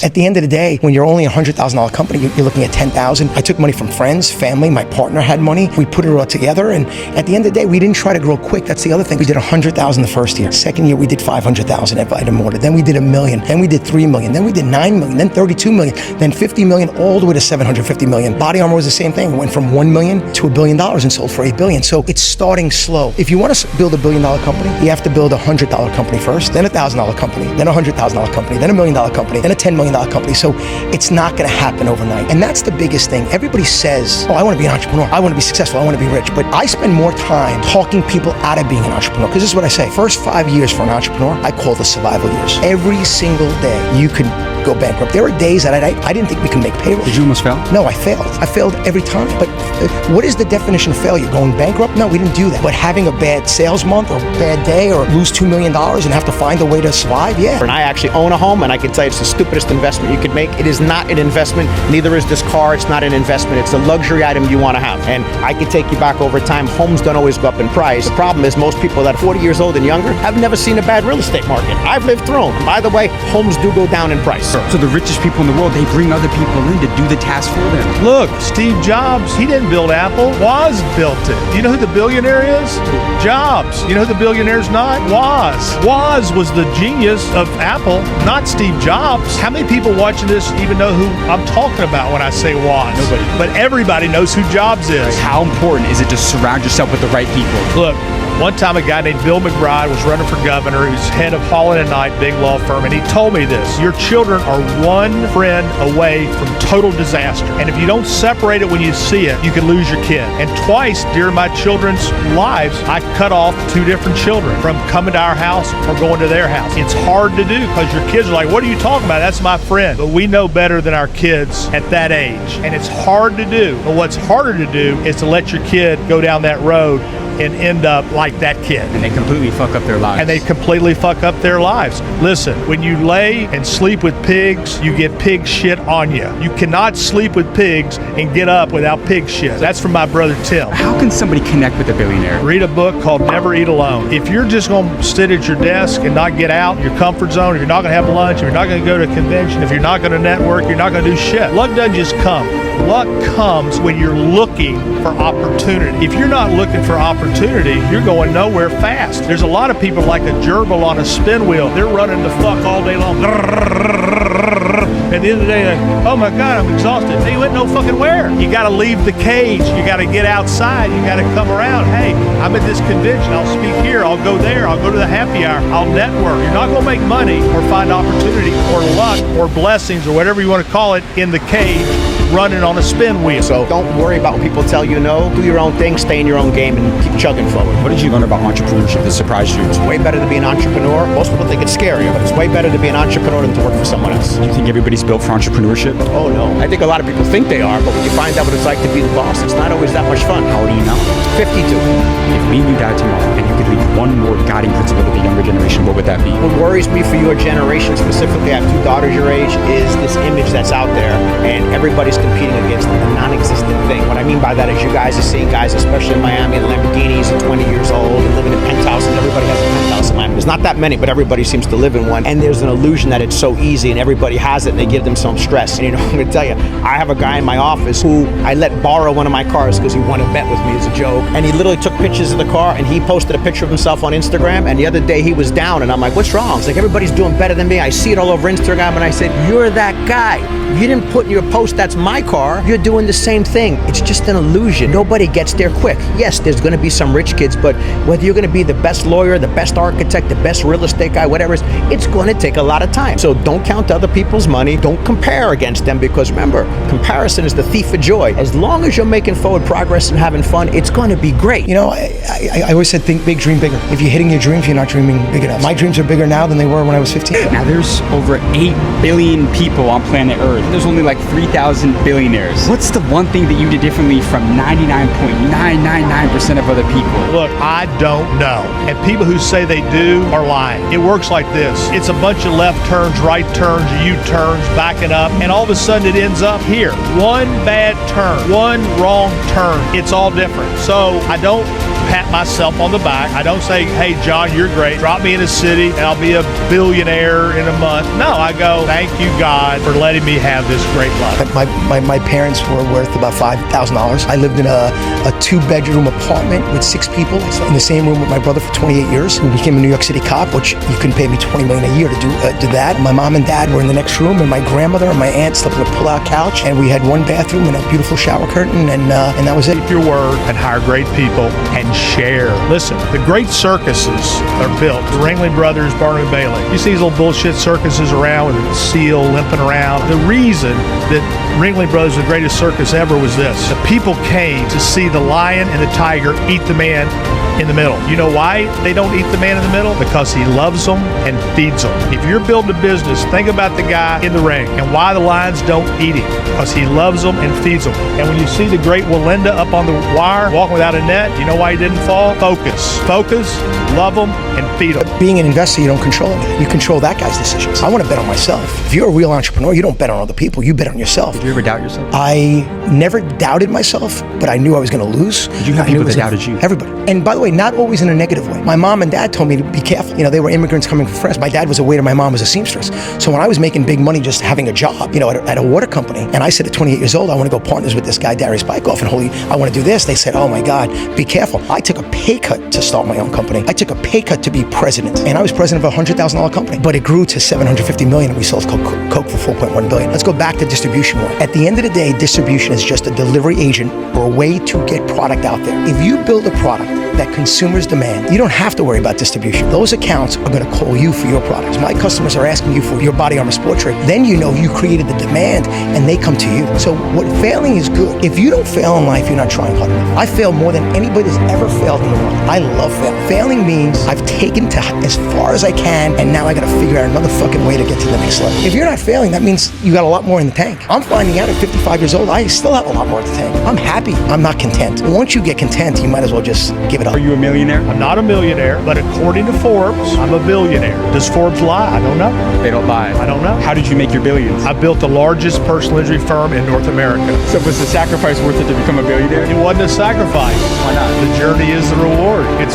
At the end of the day, when you're only a $100,000 company, you're looking at $10,000. I took money from friends, family, my partner had money. We put it all together, and at the end of the day, we didn't try to grow quick. That's the other thing. We did $100,000 the first year. Second year, we did $500,000 at Vitamoda. Then we did $1 million. Then we did $3 million. Then we did $9 million. Then $32 million. Then $50 million, all the way to $750 million. Body Armor was the same thing. It went from $1 million to $1 billion and sold for $8 billion. So it's starting slow. If you want to build $1 billion company, you have to build a $100 company first, then a $1,000 company, then a $100,000 company, then $1 million company, then a $10 million company. So it's not going to happen overnight. And that's the biggest thing. Everybody says, oh, I want to be an entrepreneur. I want to be successful. I want to be rich. But I spend more time talking people out of being an entrepreneur. Because this is what I say. First 5 years for an entrepreneur, I call the survival years. Every single day, you could go bankrupt. There were days that I didn't think we could make payroll. Did you almost fail? No, I failed. I failed every time. But what is the definition of failure? Going bankrupt? No, we didn't do that. But having a bad sales month or a bad day or lose $2 million and have to find a way to survive, yeah. And I actually own a home, and I can tell you it's the stupidest investment you could make. It is not an investment. Neither is this car. It's not an investment. It's a luxury item you want to have. And I can take you back over time. Homes don't always go up in price. The problem is most people that are 40 years old and younger have never seen a bad real estate market. I've lived through them. By the way, homes do go down in price. So the richest people in the world, they bring other people in to do the task for them. Look, Steve Jobs, he didn't build Apple. Woz built it. You know who the billionaire is? Jobs. You know who the billionaire's not? Woz. Woz was the genius of Apple, not Steve Jobs. How many people watching this even know who I'm talking about when I say Woz? Nobody. But everybody knows who Jobs is. How important is it to surround yourself with the right people? Look, one time a guy named Bill McBride was running for governor. He was head of Holland & Knight, big law firm, and he told me this: your children are one friend away from total disaster. And if you don't separate it when you see it, you can lose your kid. And twice during my children's lives, I cut off two different children from coming to our house or going to their house. It's hard to do because your kids are like, what are you talking about? That's my friend. But we know better than our kids at that age. And it's hard to do. But what's harder to do is to let your kid go down that road and end up like that kid. And they completely fuck up their lives. Listen, when you lay and sleep with pigs, you get pig shit on you. You cannot sleep with pigs and get up without pig shit. That's from my brother Tim. How can somebody connect with a billionaire? Read a book called Never Eat Alone. If you're just going to sit at your desk and not get out your comfort zone, if you're not going to have lunch, if you're not going to go to a convention, if you're not going to network, you're not going to do shit. Luck doesn't just come. Luck comes when you're looking for opportunity. If you're not looking for opportunity, you're going nowhere fast. There's a lot of people like a gerbil on a spin wheel. They're running the fuck all day long. At the end of the day, like, oh my God, I'm exhausted. Hey, you went no fucking where. You got to leave the cage. You got to get outside. You got to come around. Hey, I'm at this convention. I'll speak here. I'll go there. I'll go to the happy hour. I'll network. You're not going to make money or find opportunity or luck or blessings or whatever you want to call it in the cage running on a spin wheel. So don't worry about when people tell you no. Do your own thing, stay in your own game, and keep chugging forward. What did you learn about entrepreneurship that surprised you? It's way better to be an entrepreneur. Most people think it's scary, but it's way better to be an entrepreneur than to work for someone else. Do you think everybody's built for entrepreneurship? Oh no. I think a lot of people think they are, but when you find out what it's like to be the boss, it's not always that much fun. How old are you now? 52. If me and you died tomorrow and you could leave one more guiding principle to the younger generation, what would that be? What worries me for your generation, specifically, I have two daughters your age, is this image that's out there, and everybody's competing against a non-existent thing. What I mean by that is you guys are seeing guys, especially in Miami, in Lamborghinis at 20 years old and living in penthouses. Everybody has a penthouse in Miami. There's not that many, but everybody seems to live in one. And there's an illusion that it's so easy and everybody has it and they give themselves stress. And you know, I'm going to tell you, I have a guy in my office who I let borrow one of my cars because he won a bet with me as a joke. And he literally took pictures of the car and he posted a picture of himself on Instagram. And the other day he was down and I'm like, what's wrong? It's like, everybody's doing better than me. I see it all over Instagram and I said, you're that guy. You didn't put in your post, that's my car. You're doing the same thing. It's just an illusion. Nobody gets there quick. Yes, there's going to be some rich kids, but whether you're going to be the best lawyer, the best architect, the best real estate guy, whatever it is, it's going to take a lot of time. So don't count other people's money. Don't compare against them because remember, comparison is the thief of joy. As long as you're making forward progress and having fun, it's going to be great. You know, I always said think big, dream bigger. If you're hitting your dreams, you're not dreaming big enough. My dreams are bigger now than they were when I was 15. Now there's over 8 billion people on planet Earth. There's only like 3,000 billionaires. What's the one thing that you did differently from 99.999% of other people? Look, I don't know. And people who say they do are lying. It works like this. It's a bunch of left turns, right turns, U-turns, backing up, and all of a sudden it ends up here. One bad turn, one wrong turn. It's all different. So I don't pat myself on the back. I don't say, hey, John, you're great. Drop me in a city and I'll be a billionaire in a month. No, I go, thank you, God, for letting me have this great life. My parents were worth about $5,000. I lived in a 2-bedroom apartment with 6 people in the same room with my brother for 28 years. We became a New York City cop, which you couldn't pay me $20 million a year to do that. My mom and dad were in the next room, and my grandmother and my aunt slept on a pull-out couch, and we had 1 bathroom and a beautiful shower curtain, and that was it. Keep your word and hire great people and share. Listen, the great circuses are built. The Ringling Brothers, Barnum and Bailey. You see these little bullshit circuses around with a seal limping around. The reason that Ringling Brothers, the greatest circus ever, was this. The people came to see the lion and the tiger eat the man in the middle. You know why they don't eat the man in the middle? Because he loves them and feeds them. If you're building a business, think about the guy in the ring and why the lions don't eat him. Because he loves them and feeds them. And when you see the great Walinda up on the wire, walking without a net, you know why he didn't fall? Focus. Focus, love them, and feed them. Being an investor, you don't control anything. You control that guy's decisions. I want to bet on myself. If you're a real entrepreneur, you don't bet on other people. You bet on yourself. Did you ever doubt yourself? I never doubted myself, but I knew I was going to lose. Did you have people that doubted you? Everybody. And by the way, not always in a negative way. My mom and dad told me to be careful. You know, they were immigrants coming from France. My dad was a waiter. My mom was a seamstress. So when I was making big money just having a job, you know, at a water company, and I said at 28 years old, I want to go partners with this guy, Darius Bykoff, and I want to do this. They said, oh my God, be careful. I took a pay cut to start my own company. I took a pay cut to be president. And I was president of a $100,000 company. But it grew to $750 million, and we sold Coke for $4.1 billion. Let's go back to distribution one. At the end of the day, distribution is just a delivery agent or a way to get product out there. If you build a product that consumers demand, you don't have to worry about distribution. Those accounts are going to call you for your products. My customers are asking you for your body armor sport trick. Then you know you created the demand and they come to you. So what failing is good. If you don't fail in life, you're not trying hard enough. I fail more than anybody that's ever failed in the world. I love failing. Failing means I've taken to as far as I can, and now I got to figure out another fucking way to get to the next level. If you're not failing, that means you got a lot more in the tank. I'm finding out at 55 years old, I still have a lot more in the tank. I'm happy. I'm not content. Once you get content, you might as well just give it up. Are you a millionaire? I'm not a millionaire, but according to Forbes, I'm a billionaire. Does Forbes lie? I don't know. They don't lie. I don't know. How did you make your billions? I built the largest personal injury firm in North America. So was the sacrifice worth it to become a billionaire? It wasn't a sacrifice. Why not? The journey is the reward. It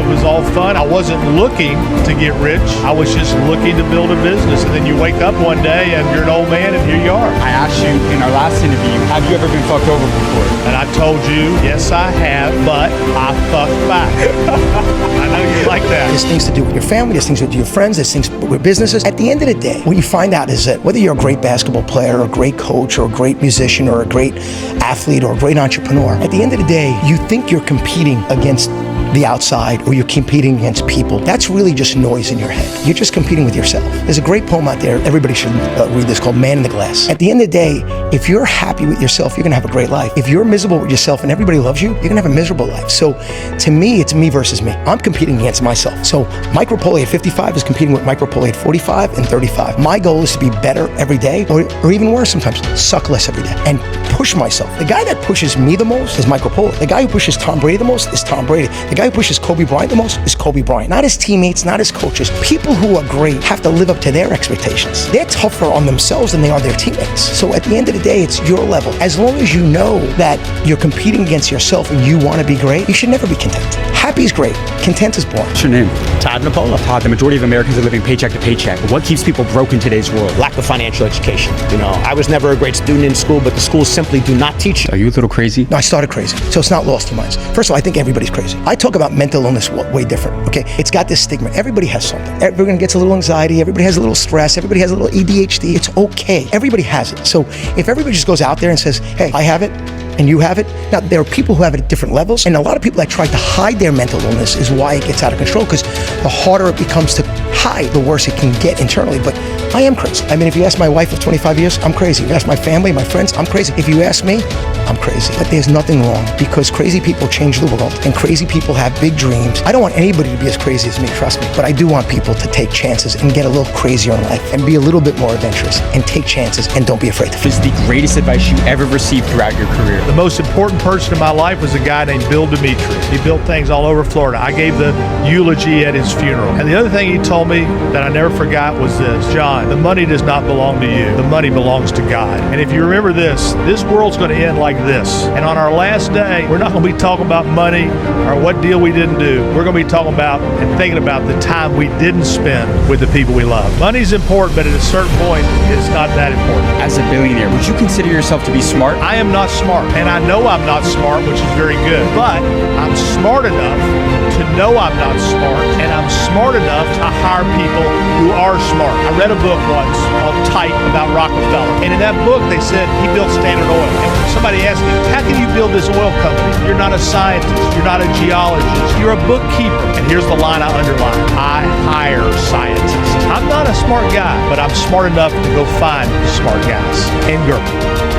was all fun. I wasn't looking to get rich. I was just looking to build a business. And then you wake up one day and you're an old man and here you are. I asked you in our last interview, have you ever been fucked over before? And I told you, yes, I have, but I fucked back. I know you like that. There's things to do with your family, there's things to do with your friends, there's things with businesses. At the end of the day, what you find out is that whether you're a great basketball player or a great coach or a great musician or a great athlete or a great entrepreneur, at the end of the day, you think you're competing against the outside or you're competing against people. That's really just noise in your head. You're just competing with yourself. There's a great poem out there, everybody should read this, called Man in the Glass. At the end of the day, if you're happy with yourself, you're gonna have a great life. If you're miserable with yourself and everybody loves you, you're gonna have a miserable life. So to me, it's me versus me. I'm competing against myself. So Mike Repole at 55 is competing with Mike Repole at 45 and 35. My goal is to be better every day, or even worse sometimes, suck less every day and push myself. The guy that pushes me the most is Mike Repole. The guy who pushes Tom Brady the most is Tom Brady. The guy who pushes Kobe Bryant the most is Kobe Bryant. Not his teammates, not his coaches. People who are great have to live up to their expectations. They're tougher on themselves than they are their teammates. So at the end of the day, it's your level. As long as you know that you're competing against yourself and you want to be great, you should never be content. Happy is great. Content is boring. What's your name? Todd Napola. Todd, the majority of Americans are living paycheck to paycheck. What keeps people broke in today's world? Lack of financial education. You know, I was never a great student in school, but the schools simply do not teach you. Are you a little crazy? No, I started crazy. So it's not lost to minds. First of all, I think everybody's crazy. I talk about mental illness way different, okay? It's got this stigma. Everybody has something. Everyone gets a little anxiety. Everybody has a little stress. Everybody has a little ADHD. It's okay. Everybody has it. So if everybody just goes out there and says, hey, I have it, and you have it. Now, there are people who have it at different levels, and a lot of people that try to hide their mental illness is why it gets out of control, because the harder it becomes to hide, the worse it can get internally. But I am crazy. I mean, if you ask my wife of 25 years, I'm crazy. If you ask my family, my friends, I'm crazy. If you ask me, I'm crazy. But there's nothing wrong, because crazy people change the world, and crazy people have big dreams. I don't want anybody to be as crazy as me, trust me, but I do want people to take chances and get a little crazier in life and be a little bit more adventurous and take chances and don't be afraid to fail. What is the greatest advice you ever received throughout your career? The most important person in my life was a guy named Bill Demetrius. He built things all over Florida. I gave the eulogy at his funeral. And the other thing he told told me that I never forgot was this: John, the money does not belong to you. The money belongs to God. And if you remember this world's going to end like this. And on our last day, we're not going to be talking about money or what deal we didn't do. We're going to be talking about and thinking about the time we didn't spend with the people we love. Money's important, but at a certain point, it's not that important. As a billionaire, would you consider yourself to be smart? I am not smart, and I know I'm not smart, which is very good. But I'm smart enough to know I'm not smart, and I'm smart enough to hire people who are smart. I read a book once called Type about Rockefeller, and in that book they said he built Standard Oil. And when somebody asked me, how can you build this oil company? You're not a scientist, you're not a geologist, you're a bookkeeper. And here's the line I underline: I hire scientists. I'm not a smart guy, but I'm smart enough to go find smart guys. And Gurman.